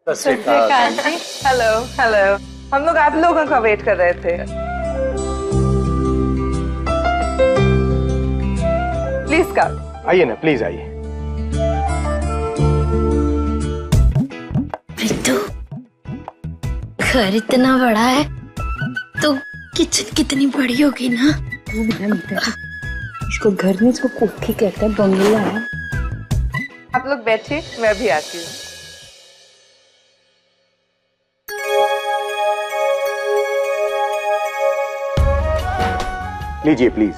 Hello hello, हम लोग आप लोगों का वेट कर रहे थे। Please come. आइए ना, प्लीज आइए। घर इतना बड़ा है तो किचन कितनी बड़ी होगी ना। इसको घर में इसको कोठी कहते हैं, बंगला है। आप लोग बैठिए, मैं भी आती हूँ। लीजिए प्लीज।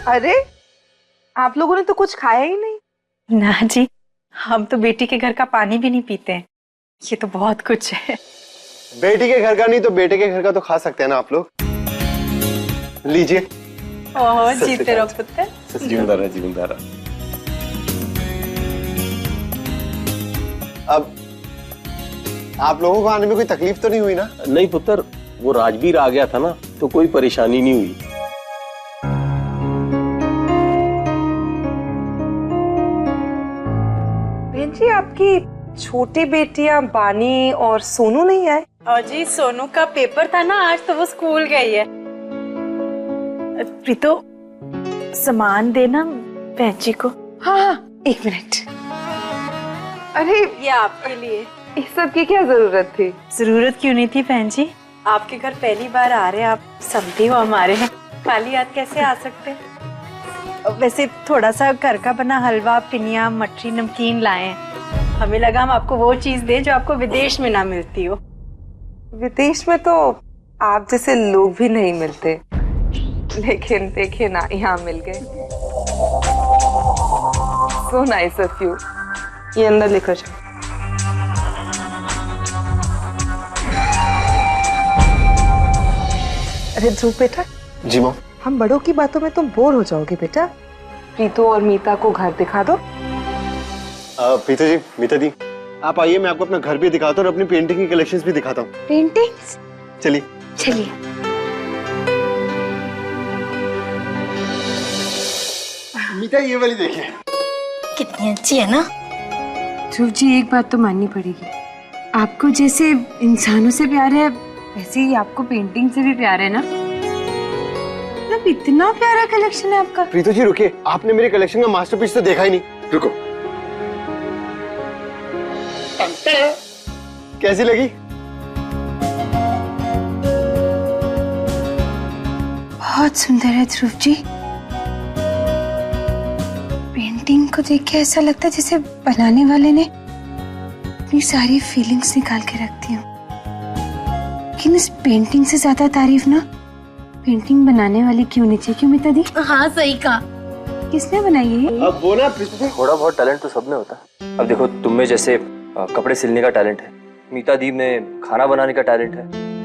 अरे आप लोगों ने तो कुछ खाया ही नहीं। ना जी, हम तो बेटी के घर का पानी भी नहीं पीते हैं। ये तो बहुत कुछ है। बेटी के घर का नहीं तो बेटे के घर का तो खा सकते हैं ना आप लोग। लीजिए। ओह, जीते रहो पुत्र। जिंदा रहा, जिंदा रहा। अब आप लोगों को आने में कोई तकलीफ तो नहीं हुई ना? नहीं पुत्र, वो राजवीर आ गया था ना, तो कोई परेशानी नहीं हुई। बहन जी, आपकी छोटी बेटियां बानी और सोनू नहीं आए? और जी, सोनू का पेपर था ना आज, तो वो स्कूल गई है। प्रीतो, सामान देना बहन जी को। हाँ, एक मिनट। अरे ये आपके लिए। इस सब की क्या जरूरत थी? जरूरत क्यों नहीं थी बहन जी, आपके घर पहली बार आ रहे हैं, आप समझी हो हमारे हैं, खाली हाथ कैसे आ सकते। वैसे थोड़ा सा घर का बना हलवा, पिनिया, मठरी, नमकीन लाए हैं। हमें लगा हम आपको वो चीज दें जो आपको विदेश में ना मिलती हो। विदेश में तो आप जैसे लोग भी नहीं मिलते, लेकिन देखिए ना, यहाँ मिल गए। So nice of you। ये अंदर लेकर जाओ। अरे ध्रुव बेटा। जी माँ। हम बड़ों की बातों में तुम बोर हो जाओगे बेटा। प्रीतो और मीता को घर दिखा दो। प्रीतो जी, मीता दी, आप आइए, मैं आपको अपना घर भी दिखाता हूँ और अपनी पेंटिंग की कलेक्शंस भी दिखाता हूँ। पेंटिंग्स? चलिए चलिए। मीता, ये वाली देखिए। कितनी अच्छी है ना। ध्रुव जी, एक बात तो माननी पड़ेगी, आपको जैसे इंसानों से प्यार है वैसे ही आपको पेंटिंग से भी प्यार है ना। मतलब इतना प्यारा कलेक्शन है आपका। प्रीतो जी रुकिए, आपने मेरे कलेक्शन का मास्टरपीस तो देखा ही नहीं। रुको। कैसी लगी? बहुत सुंदर है ध्रुव जी। पेंटिंग को देख के ऐसा लगता है जैसे बनाने वाले ने अपनी सारी फीलिंग्स निकाल के रख दी हो। लेकिन इस पेंटिंग से ज्यादा तारीफ ना पेंटिंग बनाने वाली क्यों नहीं चाहिए, क्यों मीता दी? हाँ सही कहा। किसने बनाई है? अब वो ना, थोड़ा बहुत टैलेंट तो सब में होता है। अब देखो, तुम में जैसे कपड़े सिलने का टैलेंट है, मीता दी में खाना बनाने का टैलेंट है,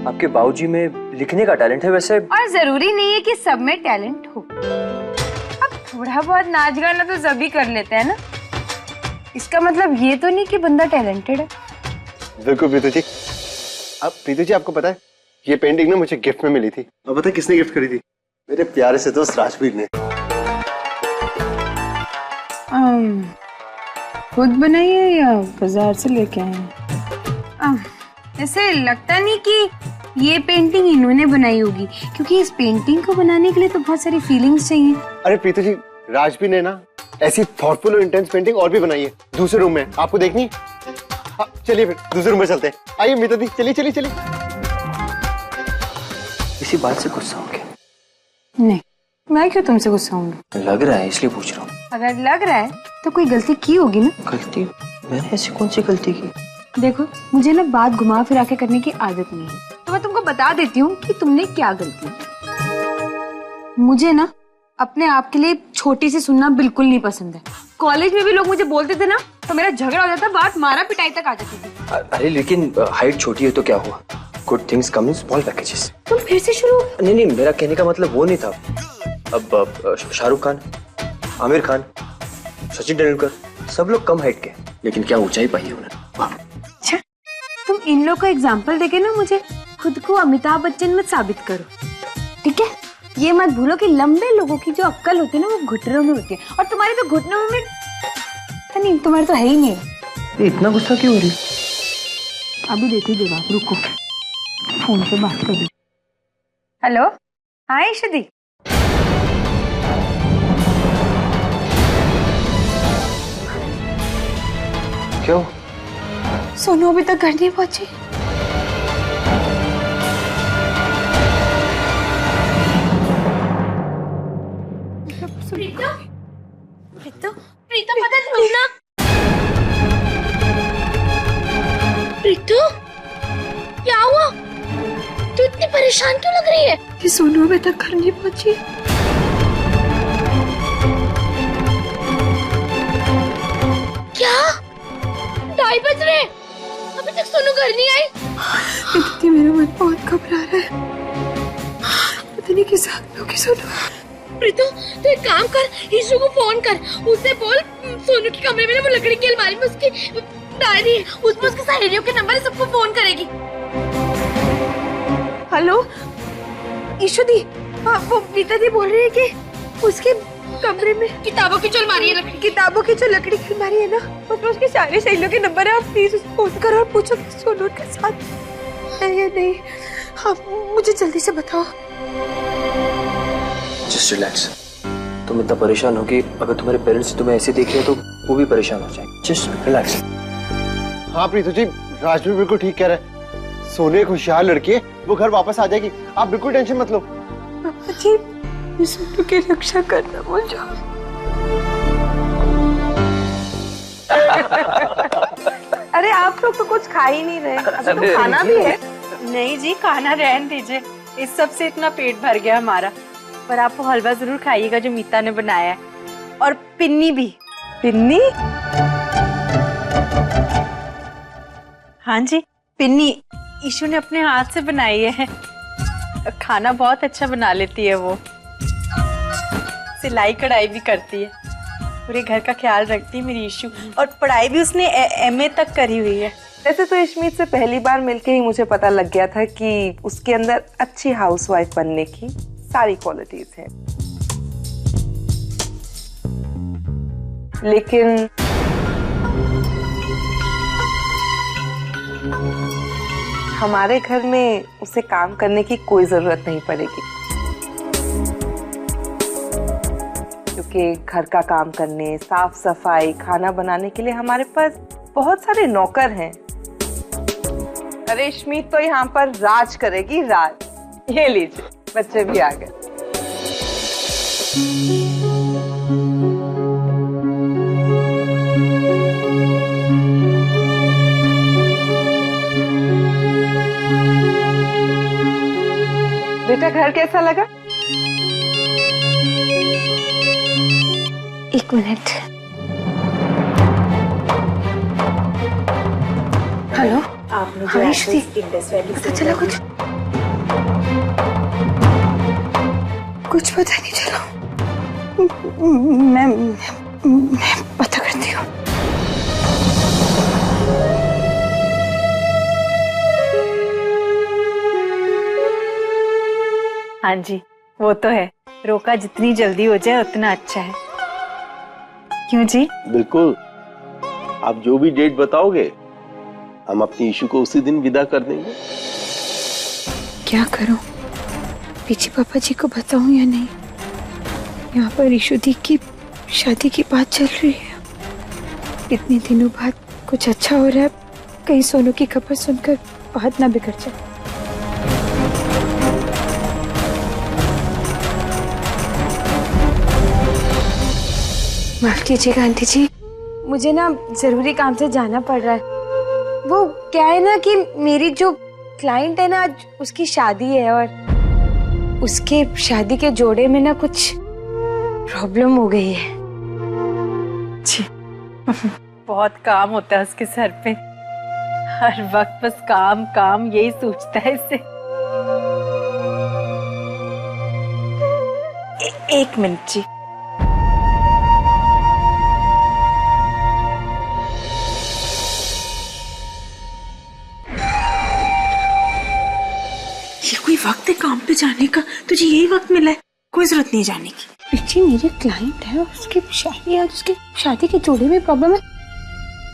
आपके बाबूजी में लिखने का टैलेंट है। वैसे और जरूरी नहीं है कि सब में टैलेंट हो। अब थोड़ा बहुत नाच गाना तो सभी कर लेते हैं ना, इसका मतलब ये तो नहीं कि बंदा टैलेंटेड है। बिल्कुल प्रीतो जी। अब प्रीतो जी, आपको पता है ये पेंटिंग ना मुझे गिफ्ट में मिली थी। और पता है किसने गिफ्ट करी थी? मेरे प्यारे से दोस्त राजवीर ने। खुद बनाई है या बाजार से लेके आए हैं? ऐसे लगता नहीं कि ये पेंटिंग इन्होंने बनाई होगी, क्योंकि इस पेंटिंग को बनाने के लिए तो बहुत सारी फीलिंग्स चाहिए। अरे प्रीतो जी, राजवीर ने ना ऐसी थॉटफुल और इंटेंस पेंटिंग और भी बनाई है दूसरे रूम में, आपको देखनी? चलिए फिर दूसरे रूम में चलते हैं। आइए मीता दी, चलिए चलिए चलिए। इसी बात से गुस्सा हो गया? नहीं, मैं क्यों तुमसे गुस्सा होंगी? लग रहा है इसलिए पूछ रहा हूँ। अगर लग रहा है तो कोई गलती की होगी ना। गलती? मैंने ऐसी कौन सी गलती की? देखो, मुझे ना बात घुमा फिरा के करने की आदत नहीं है, तो मैं तुमको बता देती हूँ कि तुमने क्या गलती की। मुझे ना अपने आप के लिए छोटी सी सुनना बिल्कुल नहीं पसंद है। कॉलेज में भी लोग मुझे बोलते थे ना, तो मेरा झगड़ा हो जाता, बात मारा पिटाई तक आ जाती थी। अरे लेकिन हाइट छोटी है तो क्या हुआ? Good things come in small packages. तुम फिर से शुरू? नहीं, मेरा कहने का मतलब वो नहीं था। अब शाहरुख खान, आमिर खान, सचिन तेंदुलकर, सब लोग कम हाइट के, लेकिन क्या ऊंचाई पाई है उन्होंने। वाह। अच्छा, तुम इन लोग का एग्जाम्पल देके ना मुझे खुद को अमिताभ बच्चन मत साबित करो, ठीक है? ये मत भूलो कि लंबे लोगों की जो अक्ल होती है ना वो घुटनों में होती है, और तुम्हारे तो घुटनों में नहीं, तुम्हारे तो है ही नहीं। ये इतना गुस्सा क्यों हो रही? अभी देती जवाब, रुको फोन पे बात कर दो। हेलो, हाँ ईशदी। क्यों? सोनू अभी तक घर नहीं पहुंची। प्रीतम मदद ढूंढना। प्रीतू, क्या हुआ? तू इतनी परेशान क्यों लग रही है? कि सोनू अभी तक घर नहीं पहुंची। क्या? 2:30 बज रहे, अभी तक सोनू घर नहीं आई? दीदी मेरा मन बहुत घबरा रहा है, पता नहीं किस हाल में होगी सोनू। प्रीतू, तू एक काम कर, ईशु को फोन कर, उससे बोल सोनू के कमरे में ना वो लकड़ी की अलमारी में उसकी डायरी है, उसमें उसकी सहेलियों के नंबर है, सबको फोन करेगी। हेलो ईशु दी, हाँ वो नीता दी बोल रही है कि उसके कमरे में किताबों की जो अलमारी है, किताबों की जो लकड़ी की अलमारी है ना, उसमें उसकी सारी सहेलियों के नंबर है। आप प्लीज उसको फोन करो और पूछो कि सोनू के साथ है या नहीं। हाँ मुझे जल्दी से बताओ। Just relax. तुम इतना परेशान हो कि अगर तुम्हारे पेरेंट्स तुम्हें ऐसे देखे तो वो भी परेशान हो जाए। Just relax. हाँ प्रीतु जी, राजवीर बिल्कुल ठीक कह रहा है। सोनू एक होशियार लड़की है, वो घर वापस आ जाएगी, आप बिल्कुल टेंशन मत लो। पापा जी, सोनू की रक्षा करना भूल जाओ। अरे आप लोग तो कुछ खा ही नहीं रहे, अभी तो खाना भी है। नहीं जी, खाना रहने दीजिए, इस सब से इतना पेट भर गया हमारा। पर आप वो हलवा जरूर खाइएगा जो मीता ने बनाया है, और पिन्नी भी। पिन्नी? हाँ जी, पिन्नी ईशु ने अपने हाथ से बनाई है। खाना बहुत अच्छा बना लेती है वो, सिलाई कढ़ाई भी करती है, पूरे घर का ख्याल रखती है मेरी ईशु। और पढ़ाई भी उसने एमए तक करी हुई है। वैसे तो इशमीत से पहली बार मिलके ही मुझे पता लग गया था कि उसके अंदर अच्छी हाउसवाइफ बनने की सारी क्वालिटीज हैं, लेकिन हमारे घर में उसे काम करने की कोई जरूरत नहीं पड़ेगी, क्योंकि घर का काम करने, साफ सफाई, खाना बनाने के लिए हमारे पास बहुत सारे नौकर हैं। अरे इशमीत तो यहाँ पर राज करेगी, राज। ये लीजिए, बच्चे भी आ गए। बेटा घर कैसा लगा? एक मिनट। हेलो, आपने हाँ, ईशु दी, इंडस वैली पता चला कुछ पता नहीं चला। मैं पता करती हूँ। हाँ जी, वो तो है, रोका जितनी जल्दी हो जाए उतना अच्छा है। क्यों जी? बिल्कुल, आप जो भी डेट बताओगे हम अपनी इशू को उसी दिन विदा कर देंगे। क्या करूं? पीछे पापा जी को बताऊं या नहीं? यहाँ पर ईशु दी की शादी की बात चल रही है, इतने दिनों बाद कुछ अच्छा हो रहा है, कहीं सोनू की खबर सुनकर बात ना बिगड़ जाए। माफ कीजिएगा आंटी जी, मुझे ना जरूरी काम से जाना पड़ रहा है। वो क्या है ना कि मेरी जो क्लाइंट है ना, आज उसकी शादी है, और उसके शादी के जोड़े में ना कुछ प्रॉब्लम हो गई है। जी, बहुत काम होता है उसके सर पे, हर वक्त बस काम काम यही सोचता है इससे। एक मिनट जी। वक्त है काम पे जाने का, तुझे यही वक्त मिला है, कोई जरूरत नहीं जाने की। प्रीति मेरे क्लाइंट है, उसकी शादी आज, उसके शादी के जोड़े में प्रॉब्लम है।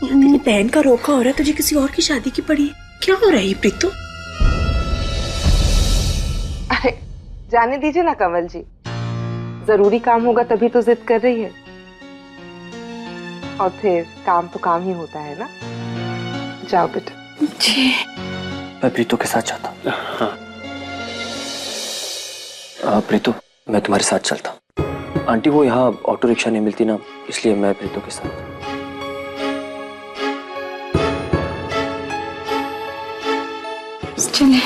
तेरी बहन का रोका हो रहा है, तुझे किसी और की शादी की पड़ी है, क्या हो रहा है ये प्रीतो? अरे जाने दीजिए ना कमल जी, जरूरी काम होगा तभी तो जिद कर रही है, और फिर काम तो काम ही होता है ना। जाओ बेटा। जी मैं प्रीतो के साथ जाता हूँ। प्रीतो, मैं तुम्हारे साथ चलता हूँ। आंटी वो यहाँ ऑटो रिक्शा नहीं मिलती ना, इसलिए मैं प्रीतो के साथ। चले।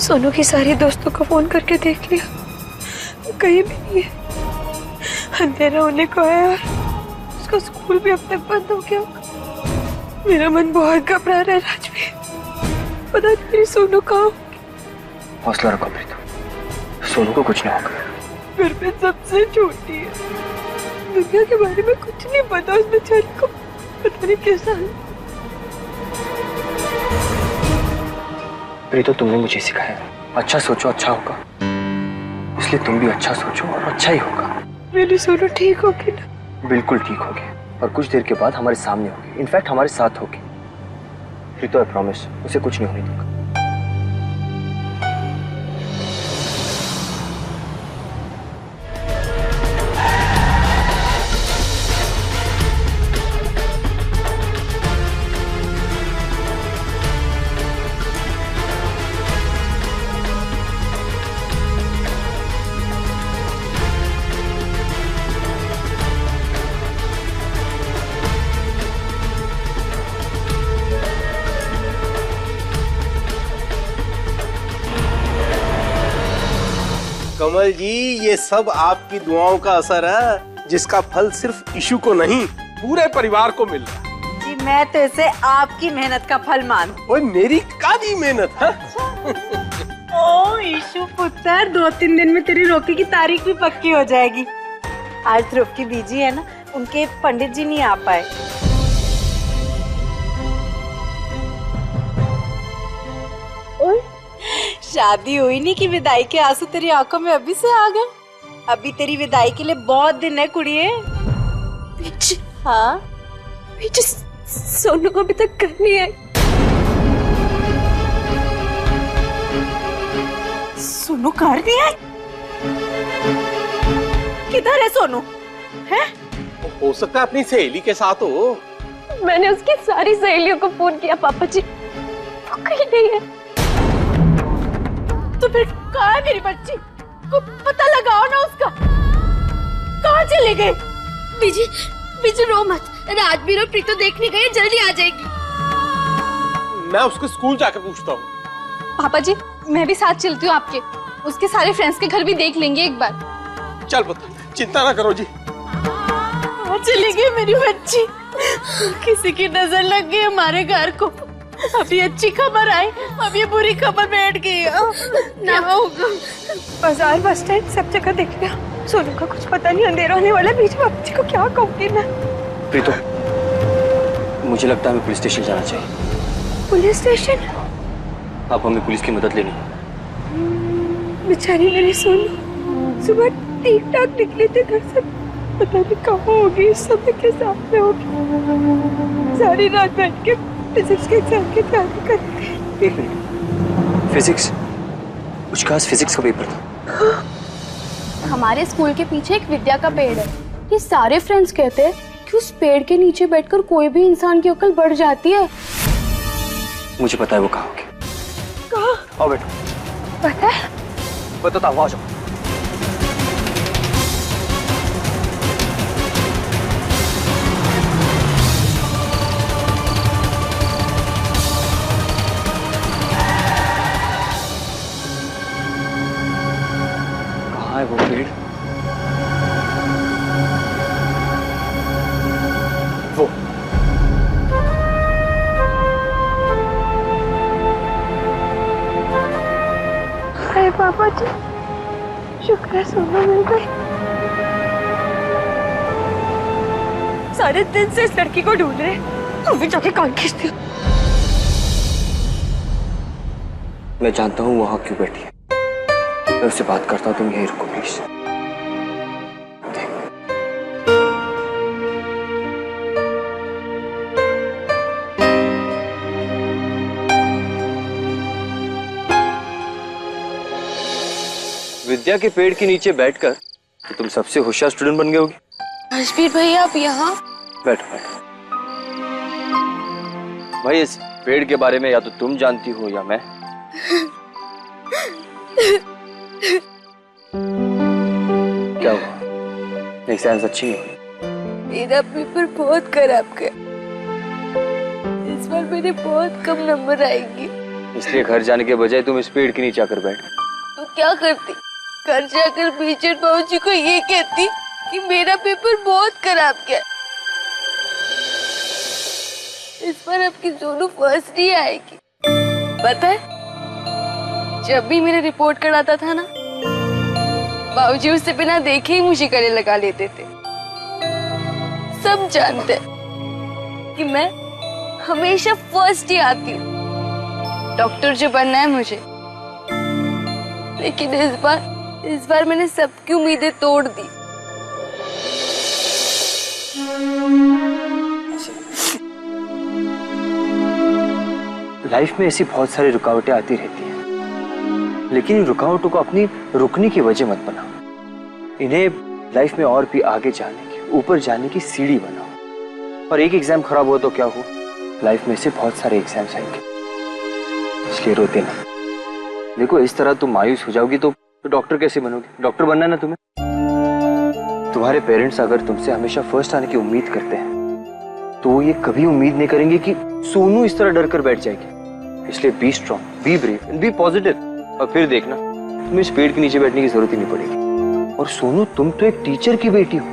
सोनू की सारी दोस्तों को फोन करके देख लिया, कहीं भी नहीं है। अंधेरा होने को है और उसका स्कूल भी अब तक बंद हो गया। मेरा मन बहुत घबरा रहा है राजवीर, पता नहीं मेरी सोनू कहाँ होगी। हौसला रखो प्रीतो, सोनू को कुछ नहीं होगा। घर पे सबसे छोटी है, दुनिया के बारे में कुछ नहीं पता उस बेचारी को, पता नहीं कैसा है। प्रीतो, तुमने मुझे सिखाया अच्छा सोचो अच्छा होगा, इसलिए तुम भी अच्छा सोचो और अच्छा ही होगा। मेरी सोनू ठीक होगी ना? बिल्कुल ठीक होगी, और कुछ देर के बाद हमारे सामने होगी, इनफैक्ट हमारे साथ होगी। प्रीतो, आई प्रॉमिस, उसे कुछ नहीं होने दूंगा। कमल जी, ये सब आपकी दुआओं का असर है, जिसका फल सिर्फ इशू को नहीं पूरे परिवार को मिल रहा है। जी मैं तो इसे आपकी मेहनत का फल मानूं। ओए मेरी कादी मेहनत है। ओ ईशु पुत्र, 2-3 दिन में तेरी रोकी की तारीख भी पक्की हो जाएगी। आज ध्रुव की बीजी है ना, उनके पंडित जी नहीं आ पाए। ओए, शादी हुई नहीं कि विदाई के आंसू तेरी आंखों में अभी से आ गए। अभी तेरी विदाई के लिए बहुत दिन है कुड़िए। हाँ सोनू को अभी तक घर नहीं आई। सोनू घर नहीं आई? किधर है सोनू? है? हो सकता है अपनी सहेली के साथ हो। मैंने उसकी सारी सहेलियों को फोन किया पापा जी, वो कहीं नहीं है। तो फिर कहाँ है मेरी बच्ची? को पता लगाओ ना उसका। कहाँ चले गए? बीजी रो मत, राजवीर और प्रीतो देखने गए, जल्दी आ जाएगी। मैं उसके स्कूल जाकर पूछता हूँ। पापा जी, मैं भी साथ चलती हूँ आपके, उसके सारे फ्रेंड्स के घर भी देख लेंगे एक बार। चल पुत्र, चिंता ना करो जी। कहाँ चली गई मेरी बच्ची? किसी की नजर लग गई हमारे घर को। अभी अच्छी खबर आई, अब ये बुरी खबर बैठ गई। ना होगा, बाजार बस स्टैंड सब जगह देख लिया, सोनू का कुछ पता नहीं। अंधेरा होने वाला, बीच में बच्ची को क्या कहूंगी मैं। प्रीतो, मुझे लगता है हमें पुलिस स्टेशन जाना चाहिए। Police station? अब हमें पुलिस की मदद लेनी है। बेचारी मेरी सोनू सुबह ठीक ठाक निकले थे घर से, पता नहीं कहाँ होगी, इस समय के सामने होगी। सारी रात बैठ के फिजिक्स के एग्जाम की तैयारी कर रही थी। एक मिनट, फिजिक्स? उसके पास फिजिक्स का पेपर था। हमारे स्कूल के पीछे एक विद्या का पेड़ है। ये सारे फ्रेंड्स कहते हैं कि उस पेड़ के नीचे बैठकर कोई भी इंसान की अकल बढ़ जाती है। मुझे पता है वो कहाँ होगी। कहाँ? आओ बेटो। पता है? बताता हूँ, आ जाओ। कहाँ है वो पेड़? पापा जी, शुक्र है सोना मिल गई। सारे दिन से इस लड़की को ढूंढ रहे, अभी जाके कान खींचती हूँ। मैं जानता हूँ वहां क्यों बैठी है, मैं उससे बात करता हूँ, तुम यहीं रुको प्लीज। विद्या के पेड़ के नीचे बैठकर तो तुम सबसे होशियार स्टूडेंट बन गए होगी। राजवीर भैया आप यहाँ? बैठो बैठो। भाई इस पेड़ के बारे में या तो तुम जानती हो या मैं। क्या हुआ? एग्जाम अच्छी नहीं हुई? मेरा पेपर बहुत खराब गया, इस बार मेरे बहुत कम नंबर आएंगे। इसलिए घर जाने के बजाय तुम इस पेड़ के नीचे आकर बैठ। तो क्या करती? घर जाकर टीचर बाबूजी को ये कहती कि मेरा पेपर बहुत खराब गया, इस बार आपकी दोनों फर्स्ट ही आएगी। पता है जब भी मेरा रिपोर्ट कराता था ना, बाबूजी उससे बिना देखे ही मुझे गले लगा लेते थे। सब जानते कि मैं हमेशा फर्स्ट ही आती हूँ, डॉक्टर जो बनना है मुझे। लेकिन इस बार मैंने सबकी उम्मीदें तोड़ दी। लाइफ में ऐसी बहुत सारी रुकावटें आती रहती हैं, लेकिन इन रुकावटों को अपनी रुकने की वजह मत बनाओ। इन्हें लाइफ में और भी आगे जाने की, ऊपर जाने की सीढ़ी बनाओ। और एक एग्जाम खराब हो तो क्या हो, लाइफ में से बहुत सारे एग्जाम्स आएंगे, इसलिए रोते ना। देखो इस तरह तुम मायूस हो जाओगी तो डॉक्टर कैसे बनोगे? डॉक्टर बनना है ना तुम्हें। तुम्हारे पेरेंट्स अगर तुमसे हमेशा फर्स्ट आने की उम्मीद करते हैं तो वो ये कभी उम्मीद नहीं करेंगे कि सोनू इस तरह डर कर बैठ जाएगी। इसलिए be strong, be brave and be positive, और फिर देखना तुम्हें इस पेड़ के नीचे बैठने की जरूरत ही नहीं पड़ेगी। और सोनू तुम तो एक टीचर की बेटी हो,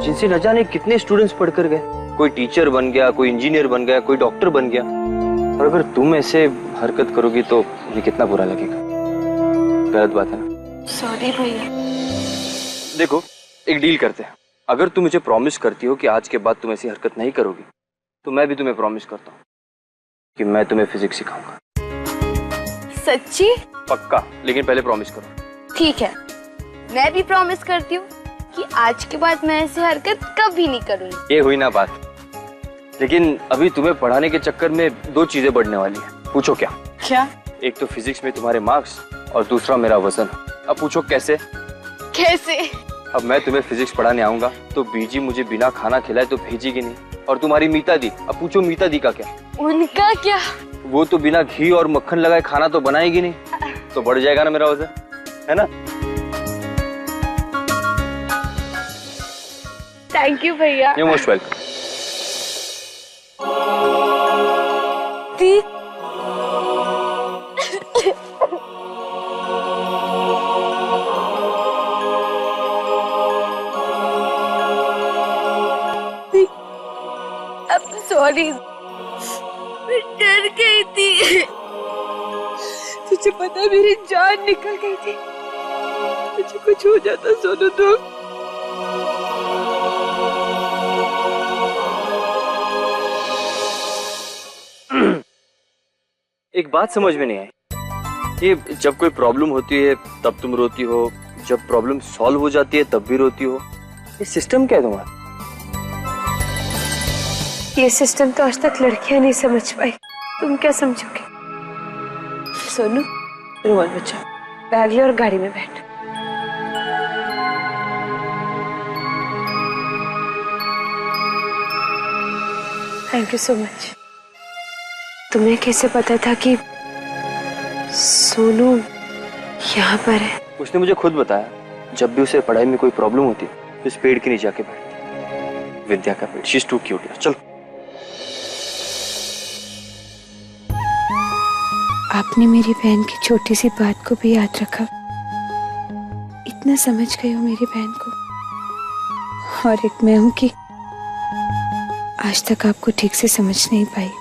जिनसे न जाने कितने स्टूडेंट्स पढ़कर गए। कोई टीचर बन गया, कोई इंजीनियर बन गया, कोई डॉक्टर बन गया। और अगर तुम ऐसे हरकत करोगी तो मुझे कितना बुरा लगेगा। गलत बात है ना? सॉरी भैया। देखो एक डील करते हैं, अगर तुम मुझे प्रॉमिस करती हो कि आज के बाद तुम ऐसी हरकत नहीं करोगी तो मैं भी तुम्हें प्रॉमिस करता हूँ कि मैं तुम्हें फिजिक्स सिखाऊंगा। सच्ची? पक्का, लेकिन पहले प्रॉमिस करो। ठीक है, मैं भी प्रॉमिस करती हूँ कि आज के बाद मैं ऐसी हरकत कभी नहीं करूँगी। ये हुई ना बात। लेकिन अभी तुम्हें पढ़ाने के चक्कर में दो चीजें बढ़ने वाली है। पूछो क्या? क्या? एक तो फिजिक्स में तुम्हारे मार्क्स और दूसरा मेरा वजन। अब पूछो कैसे? कैसे? अब मैं तुम्हें फिजिक्स पढ़ाने आऊंगा तो बीजी मुझे बिना खाना खिलाए तो भेजेगी नहीं। और तुम्हारी मीता दी, अब पूछो मीता दी का क्या? उनका क्या? वो तो बिना घी और मक्खन लगाए खाना तो बनाएगी नहीं, तो बढ़ जाएगा ना मेरा वजन, है ना? थैंक यू भैया। You most welcome. The sorry, मैं डर गई थी। तुझे पता है मेरी जान निकल गई थी, मुझे कुछ हो जाता सोनू तो। एक बात समझ में नहीं आई, ये जब कोई प्रॉब्लम होती है तब तुम रोती हो, जब प्रॉब्लम सॉल्व हो जाती है तब भी रोती हो। ये सिस्टम क्या है तुम्हारा? ये सिस्टम तो आज तक लड़कियां नहीं समझ पाई, तुम क्या समझोगे? सोनू रुमाल बचा, बैग ले और गाड़ी में बैठ। Thank you so much. तुम्हें कैसे पता था कि सोनू यहाँ पर है? उसने मुझे खुद बताया, जब भी उसे पढ़ाई में कोई प्रॉब्लम होती है तो इस पेड़ के नीचे आके बैठती। विद्या का पेड़, शी इज टू क्यूट। चलो। आपने मेरी बहन की छोटी सी बात को भी याद रखा, इतना समझ गए हो मेरी बहन को। और एक मैं हूं कि आज तक आपको ठीक से समझ नहीं पाई।